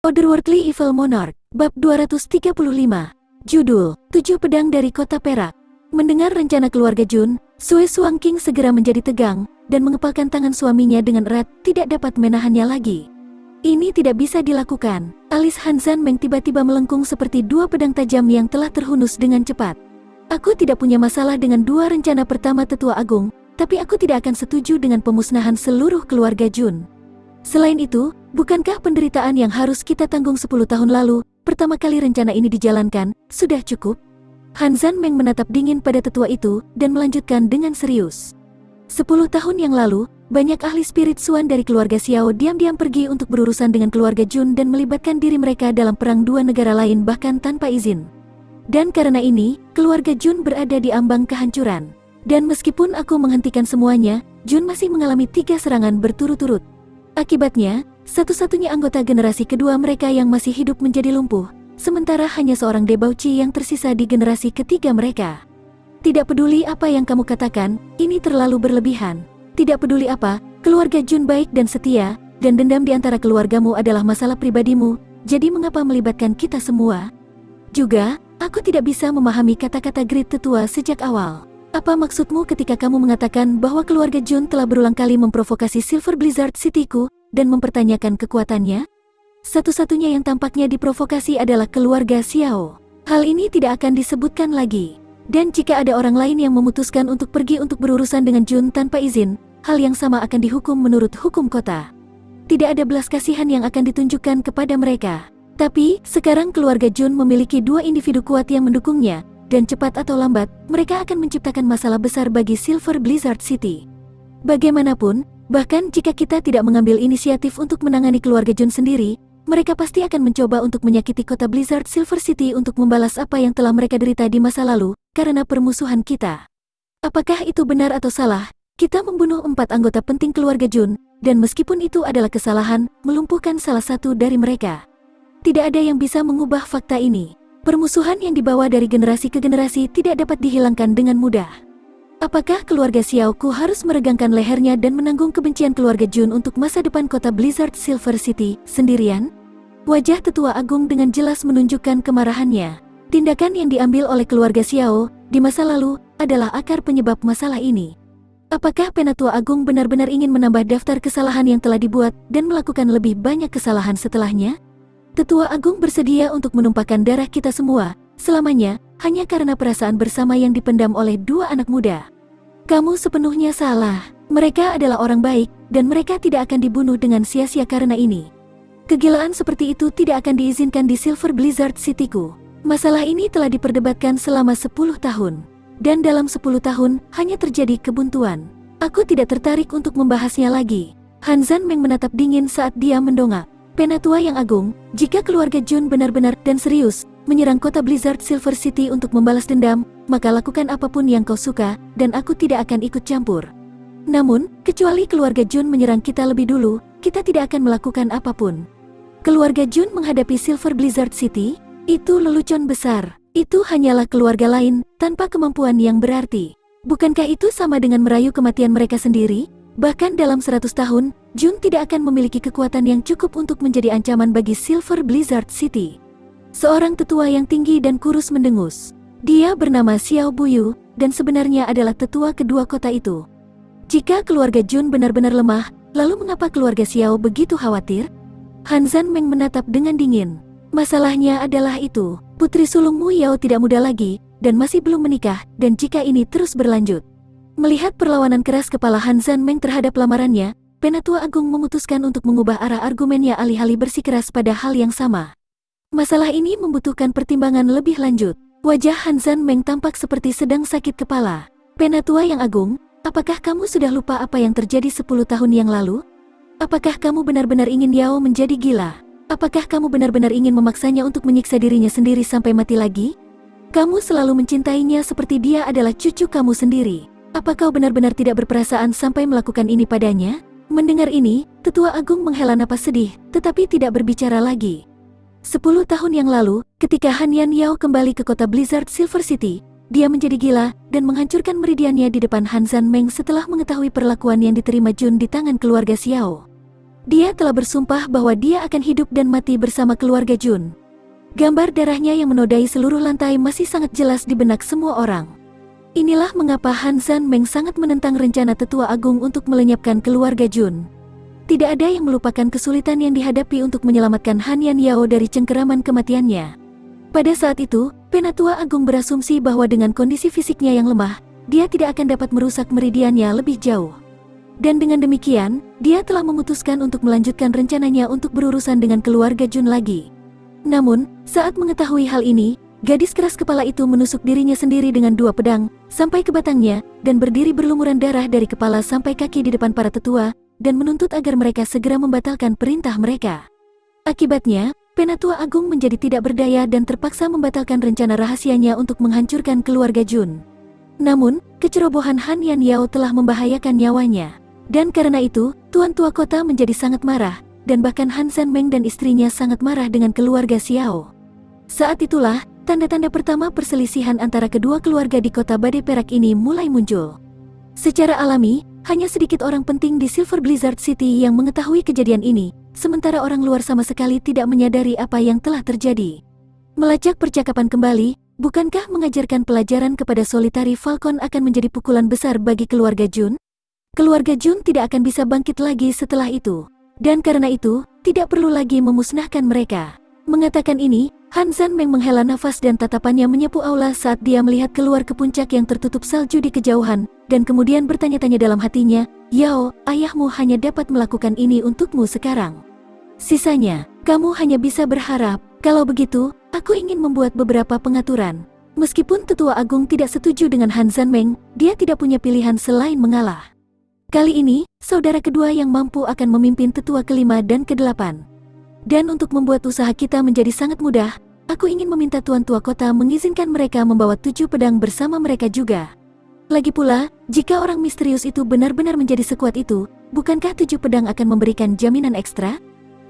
Otherworldly Evil Monarch, Bab 235. Judul, 7 Pedang dari Kota Perak. Mendengar rencana keluarga Jun, Sue Suang King segera menjadi tegang, dan mengepalkan tangan suaminya dengan erat, tidak dapat menahannya lagi. Ini tidak bisa dilakukan. Alis Han Zan Meng tiba-tiba melengkung seperti 2 pedang tajam yang telah terhunus dengan cepat. Aku tidak punya masalah dengan 2 rencana pertama Tetua Agung, tapi aku tidak akan setuju dengan pemusnahan seluruh keluarga Jun. Selain itu, bukankah penderitaan yang harus kita tanggung 10 tahun lalu, pertama kali rencana ini dijalankan, sudah cukup? Han Zan Meng menatap dingin pada tetua itu, dan melanjutkan dengan serius. 10 tahun yang lalu, banyak ahli spirit Suan dari keluarga Xiao diam-diam pergi untuk berurusan dengan keluarga Jun dan melibatkan diri mereka dalam perang 2 negara lain bahkan tanpa izin. Dan karena ini, keluarga Jun berada di ambang kehancuran. Dan meskipun aku menghentikan semuanya, Jun masih mengalami 3 serangan berturut-turut. Akibatnya, satu-satunya anggota generasi kedua mereka yang masih hidup menjadi lumpuh, sementara hanya seorang debauci yang tersisa di generasi ketiga mereka. Tidak peduli apa yang kamu katakan, ini terlalu berlebihan. Tidak peduli apa, keluarga Jun baik dan setia, dan dendam di antara keluargamu adalah masalah pribadimu, jadi mengapa melibatkan kita semua? Juga, aku tidak bisa memahami kata-kata Great Tetua sejak awal. Apa maksudmu ketika kamu mengatakan bahwa keluarga Jun telah berulang kali memprovokasi Silver Blizzard City-ku dan mempertanyakan kekuatannya? Satu-satunya yang tampaknya diprovokasi adalah keluarga Xiao. Hal ini tidak akan disebutkan lagi. Dan jika ada orang lain yang memutuskan untuk pergi untuk berurusan dengan Jun tanpa izin, hal yang sama akan dihukum menurut hukum kota. Tidak ada belas kasihan yang akan ditunjukkan kepada mereka. Tapi, sekarang keluarga Jun memiliki 2 individu kuat yang mendukungnya, dan cepat atau lambat, mereka akan menciptakan masalah besar bagi Silver Blizzard City. Bagaimanapun, bahkan jika kita tidak mengambil inisiatif untuk menangani keluarga Jun sendiri, mereka pasti akan mencoba untuk menyakiti kota Blizzard Silver City untuk membalas apa yang telah mereka derita di masa lalu, karena permusuhan kita. Apakah itu benar atau salah? Kita membunuh 4 anggota penting keluarga Jun, dan meskipun itu adalah kesalahan, melumpuhkan salah satu dari mereka. Tidak ada yang bisa mengubah fakta ini. Permusuhan yang dibawa dari generasi ke generasi tidak dapat dihilangkan dengan mudah. Apakah keluarga Xiaoku harus meregangkan lehernya dan menanggung kebencian keluarga Jun untuk masa depan kota Blizzard Silver City sendirian? Wajah Tetua Agung dengan jelas menunjukkan kemarahannya. Tindakan yang diambil oleh keluarga Xiao di masa lalu adalah akar penyebab masalah ini. Apakah Penatua Agung benar-benar ingin menambah daftar kesalahan yang telah dibuat dan melakukan lebih banyak kesalahan setelahnya? Tetua Agung bersedia untuk menumpahkan darah kita semua, selamanya, hanya karena perasaan bersama yang dipendam oleh 2 anak muda. Kamu sepenuhnya salah. Mereka adalah orang baik, dan mereka tidak akan dibunuh dengan sia-sia karena ini. Kegilaan seperti itu tidak akan diizinkan di Silver Blizzard City-ku. Masalah ini telah diperdebatkan selama 10 tahun. Dan dalam 10 tahun, hanya terjadi kebuntuan. Aku tidak tertarik untuk membahasnya lagi. Han Zan Meng menatap dingin saat dia mendongak. Penatua yang agung, jika keluarga Jun benar-benar dan serius menyerang kota Blizzard Silver City untuk membalas dendam, maka lakukan apapun yang kau suka, dan aku tidak akan ikut campur. Namun, kecuali keluarga Jun menyerang kita lebih dulu, kita tidak akan melakukan apapun. Keluarga Jun menghadapi Silver Blizzard City? Itu lelucon besar. Itu hanyalah keluarga lain, tanpa kemampuan yang berarti. Bukankah itu sama dengan merayu kematian mereka sendiri? Bahkan dalam 100 tahun, Jun tidak akan memiliki kekuatan yang cukup untuk menjadi ancaman bagi Silver Blizzard City. Seorang tetua yang tinggi dan kurus mendengus. Dia bernama Xiao Buyu, dan sebenarnya adalah tetua kedua kota itu. Jika keluarga Jun benar-benar lemah, lalu mengapa keluarga Xiao begitu khawatir? Han Zan Meng menatap dengan dingin. Masalahnya adalah itu, putri sulungmu Yao tidak muda lagi, dan masih belum menikah, dan jika ini terus berlanjut. Melihat perlawanan keras kepala Han Zan Meng terhadap lamarannya, Penatua Agung memutuskan untuk mengubah arah argumennya alih-alih bersikeras pada hal yang sama. Masalah ini membutuhkan pertimbangan lebih lanjut. Wajah Han Zan Meng tampak seperti sedang sakit kepala. Penatua yang agung, apakah kamu sudah lupa apa yang terjadi 10 tahun yang lalu? Apakah kamu benar-benar ingin Yao menjadi gila? Apakah kamu benar-benar ingin memaksanya untuk menyiksa dirinya sendiri sampai mati lagi? Kamu selalu mencintainya seperti dia adalah cucu kamu sendiri. Apa kau benar-benar tidak berperasaan sampai melakukan ini padanya? Mendengar ini, Tetua Agung menghela napas sedih, tetapi tidak berbicara lagi. 10 tahun yang lalu, ketika Han Yan Yao kembali ke kota Blizzard Silver City, dia menjadi gila dan menghancurkan meridiannya di depan Han Zan Meng setelah mengetahui perlakuan yang diterima Jun di tangan keluarga Xiao. Dia telah bersumpah bahwa dia akan hidup dan mati bersama keluarga Jun. Gambar darahnya yang menodai seluruh lantai masih sangat jelas di benak semua orang. Inilah mengapa Han Zanmeng sangat menentang rencana Tetua Agung untuk melenyapkan keluarga Jun. Tidak ada yang melupakan kesulitan yang dihadapi untuk menyelamatkan Han Yan Yao dari cengkeraman kematiannya. Pada saat itu, Penatua Agung berasumsi bahwa dengan kondisi fisiknya yang lemah, dia tidak akan dapat merusak meridiannya lebih jauh. Dan dengan demikian, dia telah memutuskan untuk melanjutkan rencananya untuk berurusan dengan keluarga Jun lagi. Namun, saat mengetahui hal ini, gadis keras kepala itu menusuk dirinya sendiri dengan 2 pedang, sampai ke batangnya, dan berdiri berlumuran darah dari kepala sampai kaki di depan para tetua, dan menuntut agar mereka segera membatalkan perintah mereka. Akibatnya, Penatua Agung menjadi tidak berdaya dan terpaksa membatalkan rencana rahasianya untuk menghancurkan keluarga Jun. Namun, kecerobohan Han Yan Yao telah membahayakan nyawanya. Dan karena itu, Tuan Tua Kota menjadi sangat marah, dan bahkan Han Zanmeng dan istrinya sangat marah dengan keluarga Xiao. Saat itulah, tanda-tanda pertama perselisihan antara kedua keluarga di kota Badai Perak ini mulai muncul. Secara alami, hanya sedikit orang penting di Silver Blizzard City yang mengetahui kejadian ini, sementara orang luar sama sekali tidak menyadari apa yang telah terjadi. Melacak percakapan kembali, bukankah mengajarkan pelajaran kepada Solitary Falcon akan menjadi pukulan besar bagi keluarga Jun? Keluarga Jun tidak akan bisa bangkit lagi setelah itu. Dan karena itu, tidak perlu lagi memusnahkan mereka. Mengatakan ini, Han Zanmeng menghela nafas dan tatapannya menyapu aula saat dia melihat keluar ke puncak yang tertutup salju di kejauhan, dan kemudian bertanya-tanya dalam hatinya, "Yao, ayahmu hanya dapat melakukan ini untukmu sekarang. Sisanya, kamu hanya bisa berharap. Kalau begitu, aku ingin membuat beberapa pengaturan." Meskipun Tetua Agung tidak setuju dengan Han Zanmeng, dia tidak punya pilihan selain mengalah. Kali ini, saudara kedua yang mampu akan memimpin tetua kelima dan ke-8. Dan untuk membuat usaha kita menjadi sangat mudah, aku ingin meminta Tuan Tua Kota mengizinkan mereka membawa 7 pedang bersama mereka juga. Lagi pula, jika orang misterius itu benar-benar menjadi sekuat itu, bukankah 7 pedang akan memberikan jaminan ekstra?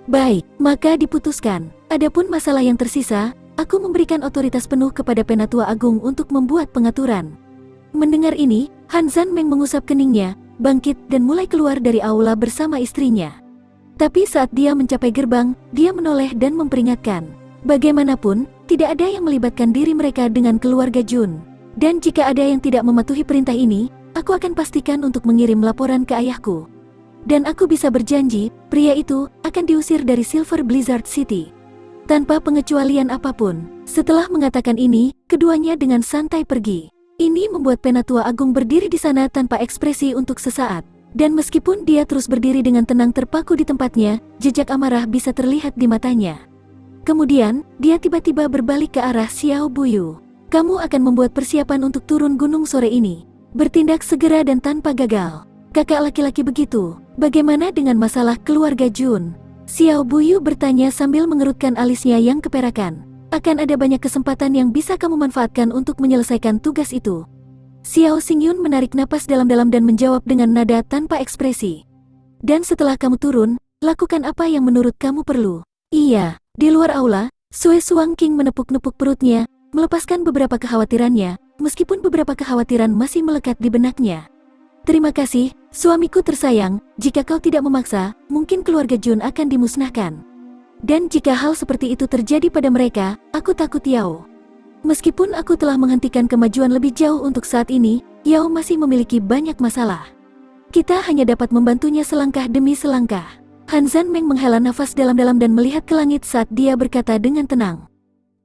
Baik, maka diputuskan. Adapun masalah yang tersisa, aku memberikan otoritas penuh kepada Penatua Agung untuk membuat pengaturan. Mendengar ini, Han Zanmeng mengusap keningnya, bangkit dan mulai keluar dari aula bersama istrinya. Tapi saat dia mencapai gerbang, dia menoleh dan memperingatkan. Bagaimanapun, tidak ada yang melibatkan diri mereka dengan keluarga Jun. Dan jika ada yang tidak mematuhi perintah ini, aku akan pastikan untuk mengirim laporan ke ayahku. Dan aku bisa berjanji, pria itu akan diusir dari Silver Blizzard City. Tanpa pengecualian apapun. Setelah mengatakan ini, keduanya dengan santai pergi. Ini membuat Penatua Agung berdiri di sana tanpa ekspresi untuk sesaat. Dan meskipun dia terus berdiri dengan tenang terpaku di tempatnya, jejak amarah bisa terlihat di matanya. Kemudian, dia tiba-tiba berbalik ke arah Xiao Buyu. "Kamu akan membuat persiapan untuk turun gunung sore ini. Bertindak segera dan tanpa gagal. Kakak laki-laki begitu, bagaimana dengan masalah keluarga Jun?" Xiao Buyu bertanya sambil mengerutkan alisnya yang keperakan. "Akan ada banyak kesempatan yang bisa kamu manfaatkan untuk menyelesaikan tugas itu." Xiao Xingyun menarik napas dalam-dalam dan menjawab dengan nada tanpa ekspresi. "Dan setelah kamu turun, lakukan apa yang menurut kamu perlu." Iya, di luar aula, Sue Suangking menepuk-nepuk perutnya, melepaskan beberapa kekhawatirannya, meskipun beberapa kekhawatiran masih melekat di benaknya. "Terima kasih, suamiku tersayang, jika kau tidak memaksa, mungkin keluarga Jun akan dimusnahkan. Dan jika hal seperti itu terjadi pada mereka, aku takut Yao. Meskipun aku telah menghentikan kemajuan lebih jauh untuk saat ini, Yao masih memiliki banyak masalah. Kita hanya dapat membantunya selangkah demi selangkah." Han Zanmeng menghela nafas dalam-dalam dan melihat ke langit saat dia berkata dengan tenang.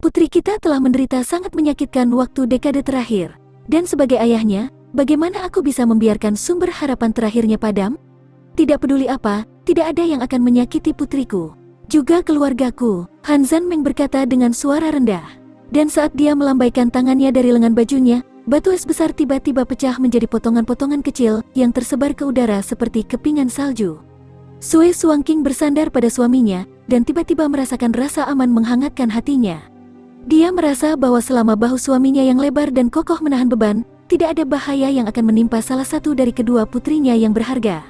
"Putri kita telah menderita sangat menyakitkan waktu dekade terakhir. Dan sebagai ayahnya, bagaimana aku bisa membiarkan sumber harapan terakhirnya padam? Tidak peduli apa, tidak ada yang akan menyakiti putriku. Juga keluargaku." Han Zanmeng berkata dengan suara rendah. Dan saat dia melambaikan tangannya dari lengan bajunya, batu es besar tiba-tiba pecah menjadi potongan-potongan kecil yang tersebar ke udara seperti kepingan salju. Sue Suangking bersandar pada suaminya, dan tiba-tiba merasakan rasa aman menghangatkan hatinya. Dia merasa bahwa selama bahu suaminya yang lebar dan kokoh menahan beban, tidak ada bahaya yang akan menimpa salah satu dari kedua putrinya yang berharga.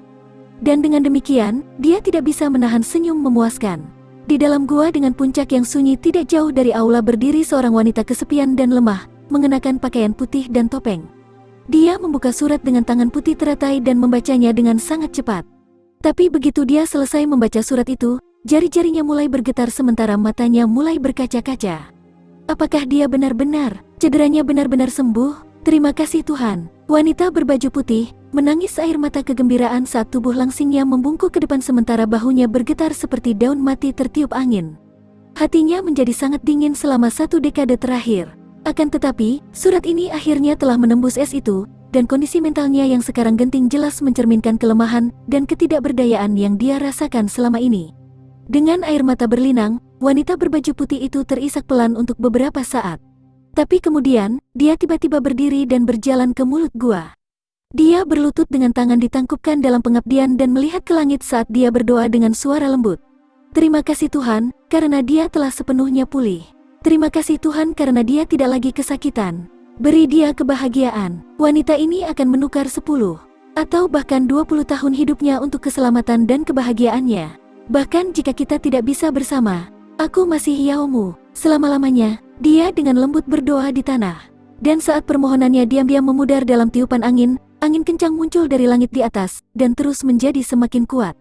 Dan dengan demikian, dia tidak bisa menahan senyum memuaskan. Di dalam gua dengan puncak yang sunyi tidak jauh dari aula berdiri seorang wanita kesepian dan lemah, mengenakan pakaian putih dan topeng. Dia membuka surat dengan tangan putih teratai dan membacanya dengan sangat cepat. Tapi begitu dia selesai membaca surat itu, jari-jarinya mulai bergetar sementara matanya mulai berkaca-kaca. Apakah dia benar-benar, cederanya benar-benar sembuh? Terima kasih Tuhan. Wanita berbaju putih menangis air mata kegembiraan saat tubuh langsingnya membungkuk ke depan sementara bahunya bergetar seperti daun mati tertiup angin. Hatinya menjadi sangat dingin selama 1 dekade terakhir. Akan tetapi, surat ini akhirnya telah menembus es itu, dan kondisi mentalnya yang sekarang genting jelas mencerminkan kelemahan dan ketidakberdayaan yang dia rasakan selama ini. Dengan air mata berlinang, wanita berbaju putih itu terisak pelan untuk beberapa saat. Tapi kemudian, dia tiba-tiba berdiri dan berjalan ke mulut gua. Dia berlutut dengan tangan ditangkupkan dalam pengabdian dan melihat ke langit saat dia berdoa dengan suara lembut. Terima kasih Tuhan, karena dia telah sepenuhnya pulih. Terima kasih Tuhan karena dia tidak lagi kesakitan. Beri dia kebahagiaan. Wanita ini akan menukar 10 atau bahkan 20 tahun hidupnya untuk keselamatan dan kebahagiaannya. Bahkan jika kita tidak bisa bersama, aku masih Yaomu selama-lamanya. Dia dengan lembut berdoa di tanah. Dan saat permohonannya diam-diam memudar dalam tiupan angin, angin kencang muncul dari langit di atas dan terus menjadi semakin kuat.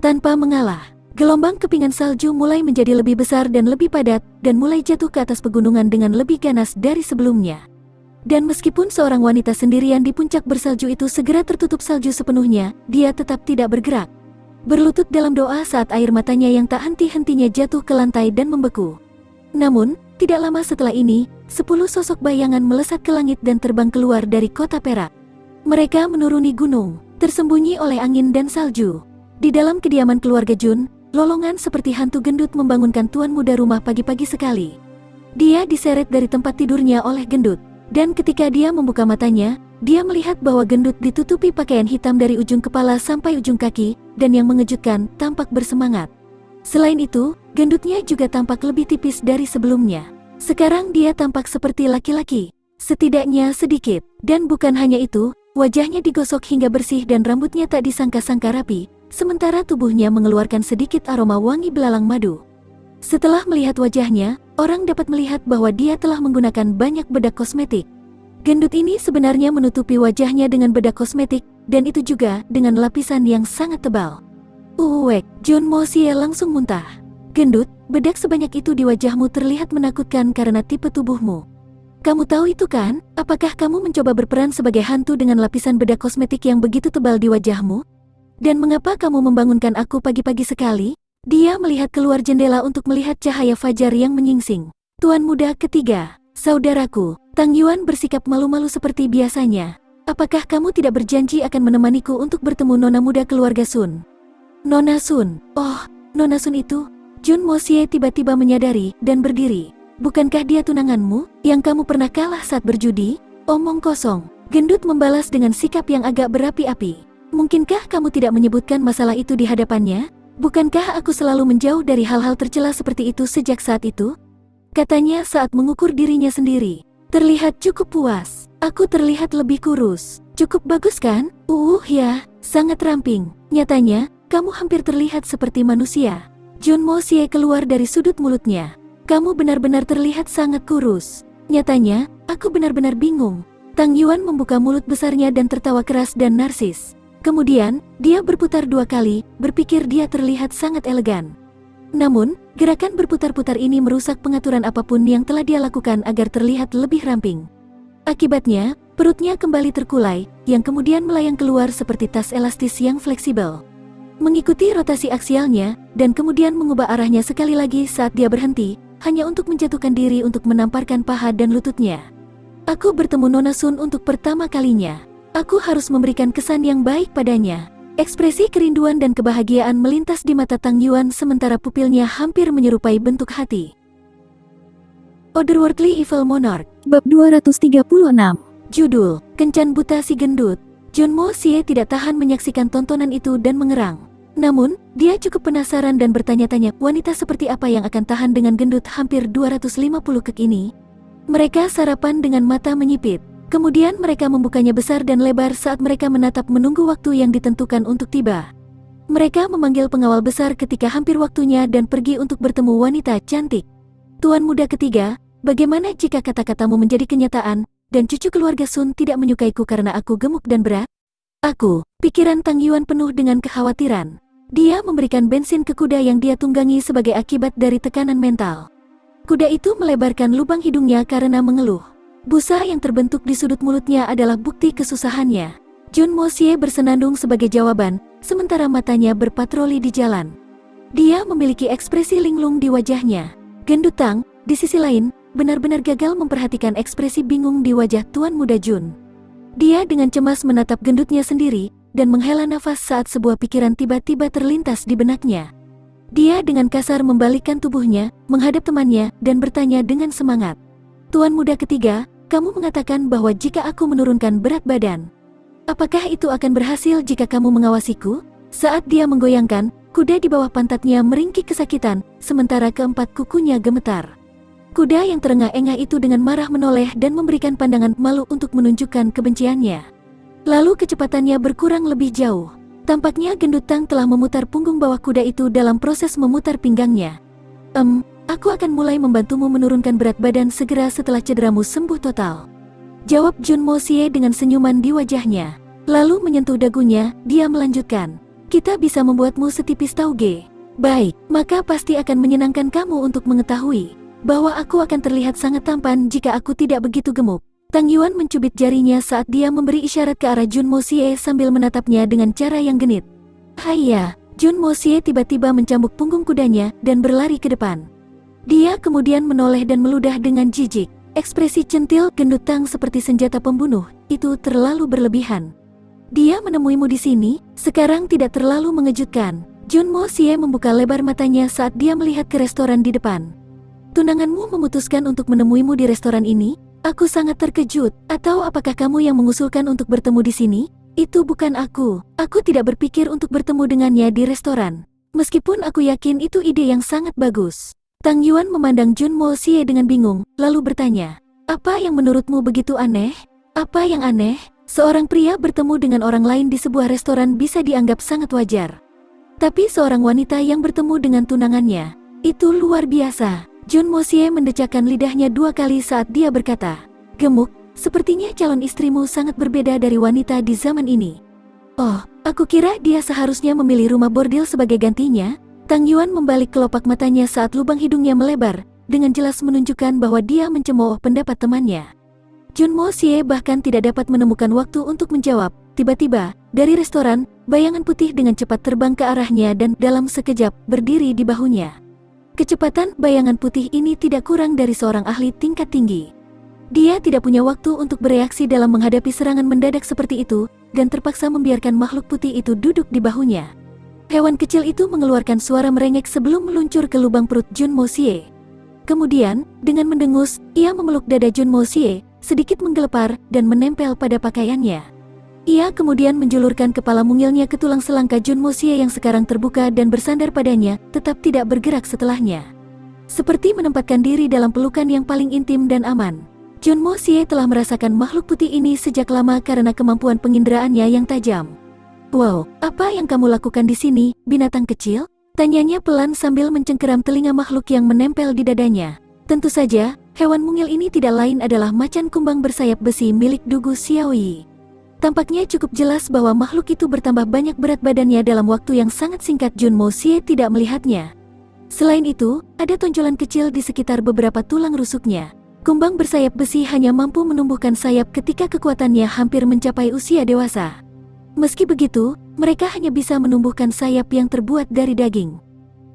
Tanpa mengalah, gelombang kepingan salju mulai menjadi lebih besar dan lebih padat dan mulai jatuh ke atas pegunungan dengan lebih ganas dari sebelumnya. Dan meskipun seorang wanita sendirian di puncak bersalju itu segera tertutup salju sepenuhnya, dia tetap tidak bergerak. Berlutut dalam doa saat air matanya yang tak henti-hentinya jatuh ke lantai dan membeku. Namun, tidak lama setelah ini, 10 sosok bayangan melesat ke langit dan terbang keluar dari kota Perak. Mereka menuruni gunung, tersembunyi oleh angin dan salju. Di dalam kediaman keluarga Jun, lolongan seperti hantu gendut membangunkan tuan muda rumah pagi-pagi sekali. Dia diseret dari tempat tidurnya oleh gendut. Dan ketika dia membuka matanya, dia melihat bahwa gendut ditutupi pakaian hitam dari ujung kepala sampai ujung kaki, dan yang mengejutkan, tampak bersemangat. Selain itu, gendutnya juga tampak lebih tipis dari sebelumnya. Sekarang dia tampak seperti laki-laki, setidaknya sedikit. Dan bukan hanya itu, wajahnya digosok hingga bersih dan rambutnya tak disangka-sangka rapi, sementara tubuhnya mengeluarkan sedikit aroma wangi belalang madu. Setelah melihat wajahnya, orang dapat melihat bahwa dia telah menggunakan banyak bedak kosmetik. Gendut ini sebenarnya menutupi wajahnya dengan bedak kosmetik, dan itu juga dengan lapisan yang sangat tebal. Uwek, Jun Mo Xie langsung muntah. Gendut, bedak sebanyak itu di wajahmu terlihat menakutkan karena tipe tubuhmu. Kamu tahu itu kan? Apakah kamu mencoba berperan sebagai hantu dengan lapisan bedak kosmetik yang begitu tebal di wajahmu? Dan mengapa kamu membangunkan aku pagi-pagi sekali? Dia melihat keluar jendela untuk melihat cahaya fajar yang menyingsing. Tuan muda ketiga, saudaraku, Tang Yuan bersikap malu-malu seperti biasanya. Apakah kamu tidak berjanji akan menemaniku untuk bertemu nona muda keluarga Sun? Nona Sun, oh, nona Sun itu? Jun Mo Xie tiba-tiba menyadari dan berdiri. Bukankah dia tunanganmu, yang kamu pernah kalah saat berjudi? Omong kosong, gendut membalas dengan sikap yang agak berapi-api. Mungkinkah kamu tidak menyebutkan masalah itu di hadapannya? Bukankah aku selalu menjauh dari hal-hal tercela seperti itu sejak saat itu? Katanya saat mengukur dirinya sendiri. Terlihat cukup puas. Aku terlihat lebih kurus. Cukup bagus kan? Ya, sangat ramping. Nyatanya, kamu hampir terlihat seperti manusia. Jun Mo Xie keluar dari sudut mulutnya. Kamu benar-benar terlihat sangat kurus. Nyatanya, aku benar-benar bingung. Tang Yuan membuka mulut besarnya dan tertawa keras dan narsis. Kemudian, dia berputar 2 kali, berpikir dia terlihat sangat elegan. Namun, gerakan berputar-putar ini merusak pengaturan apapun yang telah dia lakukan agar terlihat lebih ramping. Akibatnya, perutnya kembali terkulai, yang kemudian melayang keluar seperti tas elastis yang fleksibel. Mengikuti rotasi aksialnya, dan kemudian mengubah arahnya sekali lagi saat dia berhenti, hanya untuk menjatuhkan diri untuk menamparkan paha dan lututnya. Aku bertemu Nona Sun untuk pertama kalinya. Aku harus memberikan kesan yang baik padanya. Ekspresi kerinduan dan kebahagiaan melintas di mata Tang Yuan sementara pupilnya hampir menyerupai bentuk hati. Otherworldly Evil Monarch, Bab 236. Judul, Kencan Buta Si Gendut. Jun Mo Xie tidak tahan menyaksikan tontonan itu dan mengerang. Namun, dia cukup penasaran dan bertanya-tanya wanita seperti apa yang akan tahan dengan gendut hampir 250 kek ini. Mereka sarapan dengan mata menyipit. Kemudian mereka membukanya besar dan lebar saat mereka menatap menunggu waktu yang ditentukan untuk tiba. Mereka memanggil pengawal besar ketika hampir waktunya dan pergi untuk bertemu wanita cantik. Tuan muda ketiga, bagaimana jika kata-katamu menjadi kenyataan, dan cucu keluarga Sun tidak menyukaiku karena aku gemuk dan berat? Pikiran Tang Yuan penuh dengan kekhawatiran. Dia memberikan bensin ke kuda yang dia tunggangi sebagai akibat dari tekanan mental. Kuda itu melebarkan lubang hidungnya karena mengeluh. Busa yang terbentuk di sudut mulutnya adalah bukti kesusahannya. Jun Moxie bersenandung sebagai jawaban, sementara matanya berpatroli di jalan. Dia memiliki ekspresi linglung di wajahnya. Gendut Tang, di sisi lain, benar-benar gagal memperhatikan ekspresi bingung di wajah Tuan Muda Jun. Dia dengan cemas menatap gendutnya sendiri, dan menghela nafas saat sebuah pikiran tiba-tiba terlintas di benaknya. Dia dengan kasar membalikkan tubuhnya, menghadap temannya, dan bertanya dengan semangat. Tuan Muda Ketiga, kamu mengatakan bahwa jika aku menurunkan berat badan, apakah itu akan berhasil jika kamu mengawasiku? Saat dia menggoyangkan, kuda di bawah pantatnya meringkik kesakitan, sementara keempat kukunya gemetar. Kuda yang terengah-engah itu dengan marah menoleh dan memberikan pandangan malu untuk menunjukkan kebenciannya. Lalu kecepatannya berkurang lebih jauh. Tampaknya Gendut Tang telah memutar punggung bawah kuda itu dalam proses memutar pinggangnya. Aku akan mulai membantumu menurunkan berat badan segera setelah cederamu sembuh total, jawab Jun Moxie dengan senyuman di wajahnya. Lalu menyentuh dagunya, dia melanjutkan. Kita bisa membuatmu setipis tauge. Baik, maka pasti akan menyenangkan kamu untuk mengetahui bahwa aku akan terlihat sangat tampan jika aku tidak begitu gemuk. Tang Yuan mencubit jarinya saat dia memberi isyarat ke arah Jun Moxie sambil menatapnya dengan cara yang genit. Haiya, Jun Moxie tiba-tiba mencambuk punggung kudanya dan berlari ke depan. Dia kemudian menoleh dan meludah dengan jijik. Ekspresi centil Gendut Tang seperti senjata pembunuh, itu terlalu berlebihan. Dia menemuimu di sini, sekarang tidak terlalu mengejutkan. Jun Moxie membuka lebar matanya saat dia melihat ke restoran di depan. Tunanganmu memutuskan untuk menemuimu di restoran ini? Aku sangat terkejut. Atau apakah kamu yang mengusulkan untuk bertemu di sini? Itu bukan aku. Aku tidak berpikir untuk bertemu dengannya di restoran. Meskipun aku yakin itu ide yang sangat bagus. Tang Yuan memandang Jun Moxie dengan bingung, lalu bertanya, apa yang menurutmu begitu aneh? Apa yang aneh? Seorang pria bertemu dengan orang lain di sebuah restoran bisa dianggap sangat wajar. Tapi seorang wanita yang bertemu dengan tunangannya, itu luar biasa. Jun Moxie mendecakkan lidahnya 2 kali saat dia berkata, gemuk, sepertinya calon istrimu sangat berbeda dari wanita di zaman ini. Oh, aku kira dia seharusnya memilih rumah bordil sebagai gantinya. Tang Yuan membalik kelopak matanya saat lubang hidungnya melebar, dengan jelas menunjukkan bahwa dia mencemooh pendapat temannya. Jun Moxie bahkan tidak dapat menemukan waktu untuk menjawab. Tiba-tiba, dari restoran, bayangan putih dengan cepat terbang ke arahnya dan dalam sekejap berdiri di bahunya. Kecepatan bayangan putih ini tidak kurang dari seorang ahli tingkat tinggi. Dia tidak punya waktu untuk bereaksi dalam menghadapi serangan mendadak seperti itu, dan terpaksa membiarkan makhluk putih itu duduk di bahunya. Hewan kecil itu mengeluarkan suara merengek sebelum meluncur ke lubang perut Jun Moxie. Kemudian, dengan mendengus, ia memeluk dada Jun Moxie, sedikit menggelepar dan menempel pada pakaiannya. Ia kemudian menjulurkan kepala mungilnya ke tulang selangka Jun Moxie yang sekarang terbuka dan bersandar padanya, tetap tidak bergerak setelahnya. Seperti menempatkan diri dalam pelukan yang paling intim dan aman. Jun Moxie telah merasakan makhluk putih ini sejak lama karena kemampuan pengindraannya yang tajam. Wow, apa yang kamu lakukan di sini, binatang kecil? Tanyanya pelan sambil mencengkeram telinga makhluk yang menempel di dadanya. Tentu saja, hewan mungil ini tidak lain adalah macan kumbang bersayap besi milik Dugu Xiaoyi. Tampaknya cukup jelas bahwa makhluk itu bertambah banyak berat badannya dalam waktu yang sangat singkat. Jun Moxie tidak melihatnya. Selain itu, ada tonjolan kecil di sekitar beberapa tulang rusuknya. Kumbang bersayap besi hanya mampu menumbuhkan sayap ketika kekuatannya hampir mencapai usia dewasa. Meski begitu, mereka hanya bisa menumbuhkan sayap yang terbuat dari daging.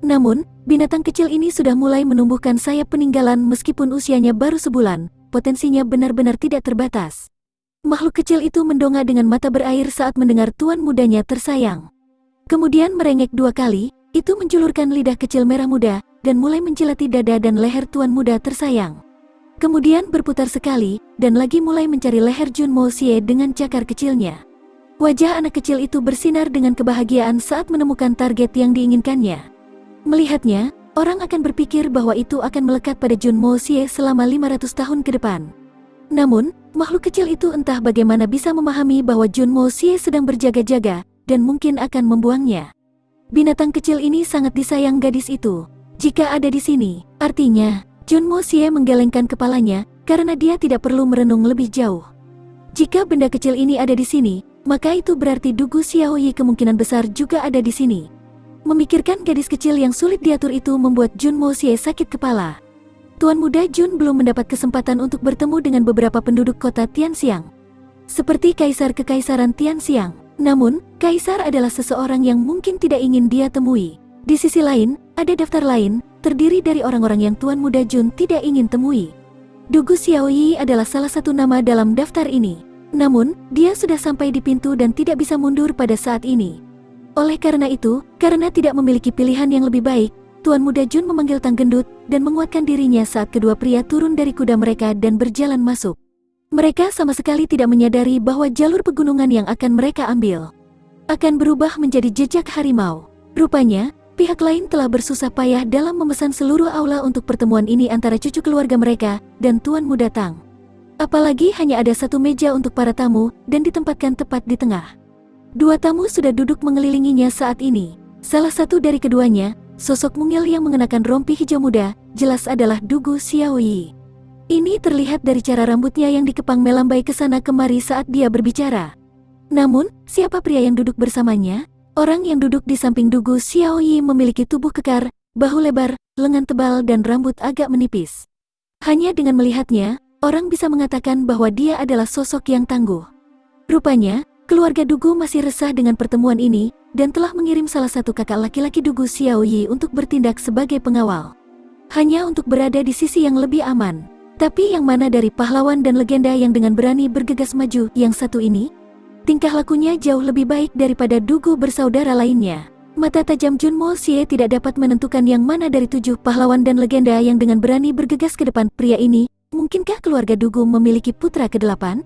Namun, binatang kecil ini sudah mulai menumbuhkan sayap peninggalan meskipun usianya baru sebulan, potensinya benar-benar tidak terbatas. Makhluk kecil itu mendongak dengan mata berair saat mendengar tuan mudanya tersayang. Kemudian merengek 2 kali, itu menjulurkan lidah kecil merah muda, dan mulai menjilati dada dan leher tuan muda tersayang. Kemudian berputar sekali, dan lagi mulai mencari leher Jun Moxie dengan cakar kecilnya. Wajah anak kecil itu bersinar dengan kebahagiaan saat menemukan target yang diinginkannya. Melihatnya, orang akan berpikir bahwa itu akan melekat pada Jun Moxie selama 500 tahun ke depan. Namun, makhluk kecil itu entah bagaimana bisa memahami bahwa Jun Moxie sedang berjaga-jaga, dan mungkin akan membuangnya. Binatang kecil ini sangat disayang gadis itu. Jika ada di sini, artinya, Jun Moxie menggelengkan kepalanya, karena dia tidak perlu merenung lebih jauh. Jika benda kecil ini ada di sini, maka itu berarti Dugu Xiaoyi kemungkinan besar juga ada di sini. Memikirkan gadis kecil yang sulit diatur itu membuat Jun Moxie sakit kepala. Tuan Muda Jun belum mendapat kesempatan untuk bertemu dengan beberapa penduduk kota Tianxiang, seperti Kaisar Kekaisaran Tianxiang. Namun, Kaisar adalah seseorang yang mungkin tidak ingin dia temui. Di sisi lain, ada daftar lain, terdiri dari orang-orang yang Tuan Muda Jun tidak ingin temui. Dugu Xiaoyi adalah salah satu nama dalam daftar ini. Namun, dia sudah sampai di pintu dan tidak bisa mundur pada saat ini. Oleh karena itu, karena tidak memiliki pilihan yang lebih baik, Tuan Muda Jun memanggil Tang Gendut dan menguatkan dirinya saat kedua pria turun dari kuda mereka dan berjalan masuk. Mereka sama sekali tidak menyadari bahwa jalur pegunungan yang akan mereka ambil akan berubah menjadi jejak harimau. Rupanya, pihak lain telah bersusah payah dalam memesan seluruh aula untuk pertemuan ini antara cucu keluarga mereka dan Tuan Muda Tang. Apalagi hanya ada satu meja untuk para tamu dan ditempatkan tepat di tengah. Dua tamu sudah duduk mengelilinginya saat ini. Salah satu dari keduanya, sosok mungil yang mengenakan rompi hijau muda, jelas adalah Dugu Xiaoyi. Ini terlihat dari cara rambutnya yang dikepang melambai ke sana kemari saat dia berbicara. Namun, siapa pria yang duduk bersamanya? Orang yang duduk di samping Dugu Xiaoyi memiliki tubuh kekar, bahu lebar, lengan tebal dan rambut agak menipis. Hanya dengan melihatnya, orang bisa mengatakan bahwa dia adalah sosok yang tangguh. Rupanya, keluarga Dugu masih resah dengan pertemuan ini, dan telah mengirim salah satu kakak laki-laki Dugu Xiaoyi untuk bertindak sebagai pengawal. Hanya untuk berada di sisi yang lebih aman. Tapi yang mana dari pahlawan dan legenda yang dengan berani bergegas maju yang satu ini? Tingkah lakunya jauh lebih baik daripada Dugu bersaudara lainnya. Mata tajam Jun Moxie tidak dapat menentukan yang mana dari 7 pahlawan dan legenda yang dengan berani bergegas ke depan pria ini. Mungkinkah keluarga Dugu memiliki putra ke-8?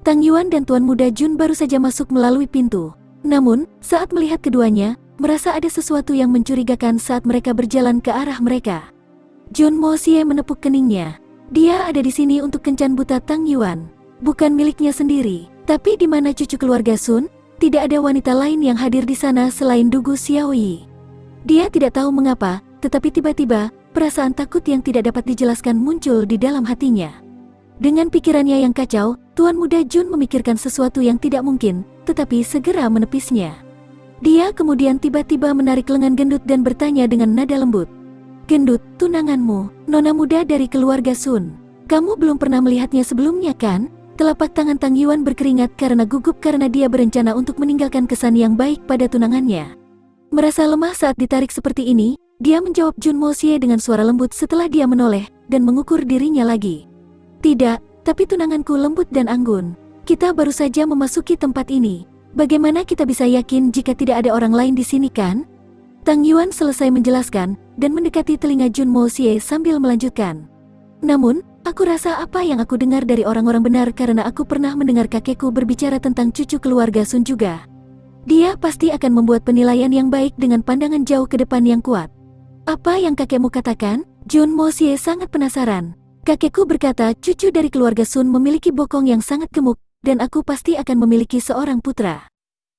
Tang Yuan dan Tuan Muda Jun baru saja masuk melalui pintu. Namun, saat melihat keduanya, merasa ada sesuatu yang mencurigakan saat mereka berjalan ke arah mereka. Jun Moxie menepuk keningnya. Dia ada di sini untuk kencan buta Tang Yuan, bukan miliknya sendiri. Tapi di mana cucu keluarga Sun? Tidak ada wanita lain yang hadir di sana selain Dugu Xiaoyi. Dia tidak tahu mengapa, tetapi tiba-tiba, perasaan takut yang tidak dapat dijelaskan muncul di dalam hatinya. Dengan pikirannya yang kacau, Tuan Muda Jun memikirkan sesuatu yang tidak mungkin, tetapi segera menepisnya. Dia kemudian tiba-tiba menarik lengan Gendut dan bertanya dengan nada lembut. Gendut, tunanganmu, nona muda dari keluarga Sun. Kamu belum pernah melihatnya sebelumnya kan? Telapak tangan Tang Yuan berkeringat karena gugup karena dia berencana untuk meninggalkan kesan yang baik pada tunangannya. Merasa lemah saat ditarik seperti ini, dia menjawab Jun Moxie dengan suara lembut setelah dia menoleh dan mengukur dirinya lagi. Tidak, tapi tunanganku lembut dan anggun. Kita baru saja memasuki tempat ini. Bagaimana kita bisa yakin jika tidak ada orang lain di sini kan? Tang Yuan selesai menjelaskan dan mendekati telinga Jun Moxie sambil melanjutkan. Namun, aku rasa apa yang aku dengar dari orang-orang benar karena aku pernah mendengar kakekku berbicara tentang cucu keluarga Sun juga. Dia pasti akan membuat penilaian yang baik dengan pandangan jauh ke depan yang kuat. Apa yang kakekmu katakan? Jun Moxie sangat penasaran. Kakekku berkata cucu dari keluarga Sun memiliki bokong yang sangat gemuk, dan aku pasti akan memiliki seorang putra.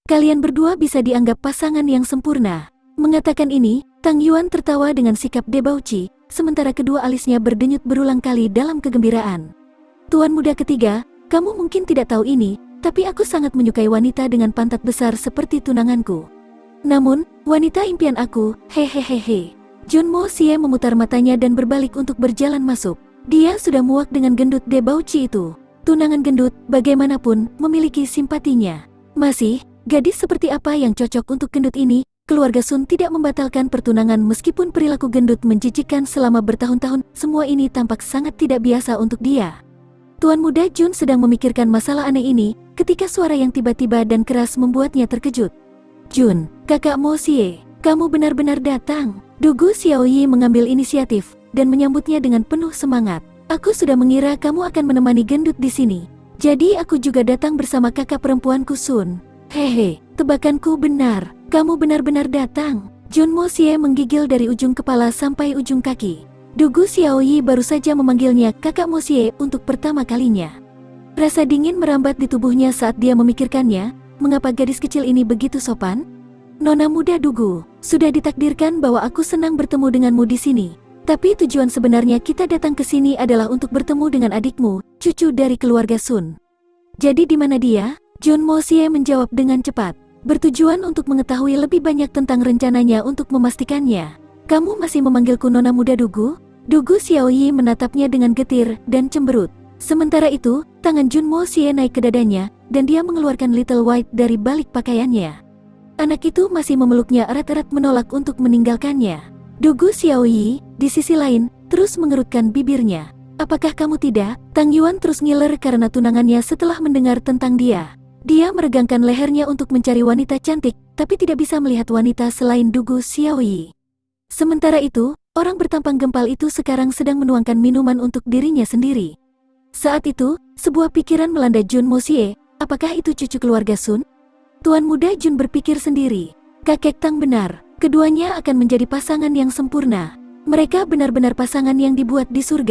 Kalian berdua bisa dianggap pasangan yang sempurna. Mengatakan ini, Tang Yuan tertawa dengan sikap debauci, sementara kedua alisnya berdenyut berulang kali dalam kegembiraan. Tuan muda ketiga, kamu mungkin tidak tahu ini, tapi aku sangat menyukai wanita dengan pantat besar seperti tunanganku. Namun, wanita impian aku, hehehehe. Jun Moxie memutar matanya dan berbalik untuk berjalan masuk. Dia sudah muak dengan gendut debauci itu. Tunangan gendut, bagaimanapun, memiliki simpatinya. Masih, gadis seperti apa yang cocok untuk gendut ini? Keluarga Sun tidak membatalkan pertunangan meskipun perilaku gendut menjijikkan selama bertahun-tahun. Semua ini tampak sangat tidak biasa untuk dia. Tuan muda Jun sedang memikirkan masalah aneh ini, ketika suara yang tiba-tiba dan keras membuatnya terkejut. Jun, kakak Moxie, kamu benar-benar datang. Dugu Xiaoyi mengambil inisiatif dan menyambutnya dengan penuh semangat. Aku sudah mengira kamu akan menemani gendut di sini. Jadi aku juga datang bersama kakak perempuanku Sun. Hehe, tebakanku benar. Kamu benar-benar datang. Jun Moxie menggigil dari ujung kepala sampai ujung kaki. Dugu Xiaoyi baru saja memanggilnya kakak Moxie untuk pertama kalinya. Rasa dingin merambat di tubuhnya saat dia memikirkannya. Mengapa gadis kecil ini begitu sopan? Nona muda Dugu, sudah ditakdirkan bahwa aku senang bertemu denganmu di sini. Tapi tujuan sebenarnya kita datang ke sini adalah untuk bertemu dengan adikmu, cucu dari keluarga Sun. Jadi di mana dia? Jun Moxie menjawab dengan cepat, bertujuan untuk mengetahui lebih banyak tentang rencananya untuk memastikannya. Kamu masih memanggilku Nona Muda Dugu? Dugu Xiaoyi menatapnya dengan getir dan cemberut. Sementara itu, tangan Jun Moxie naik ke dadanya, dan dia mengeluarkan Little White dari balik pakaiannya. Anak itu masih memeluknya erat-erat menolak untuk meninggalkannya. Dugu Xiaoyi, di sisi lain, terus mengerutkan bibirnya. Apakah kamu tidak? Tang Yuan terus ngiler karena tunangannya setelah mendengar tentang dia. Dia meregangkan lehernya untuk mencari wanita cantik, tapi tidak bisa melihat wanita selain Dugu Xiaoyi. Sementara itu, orang bertampang gempal itu sekarang sedang menuangkan minuman untuk dirinya sendiri. Saat itu, sebuah pikiran melanda Jun Moxie, apakah itu cucu keluarga Sun? Tuan muda Jun berpikir sendiri. Kakek Tang benar, keduanya akan menjadi pasangan yang sempurna. Mereka benar-benar pasangan yang dibuat di surga.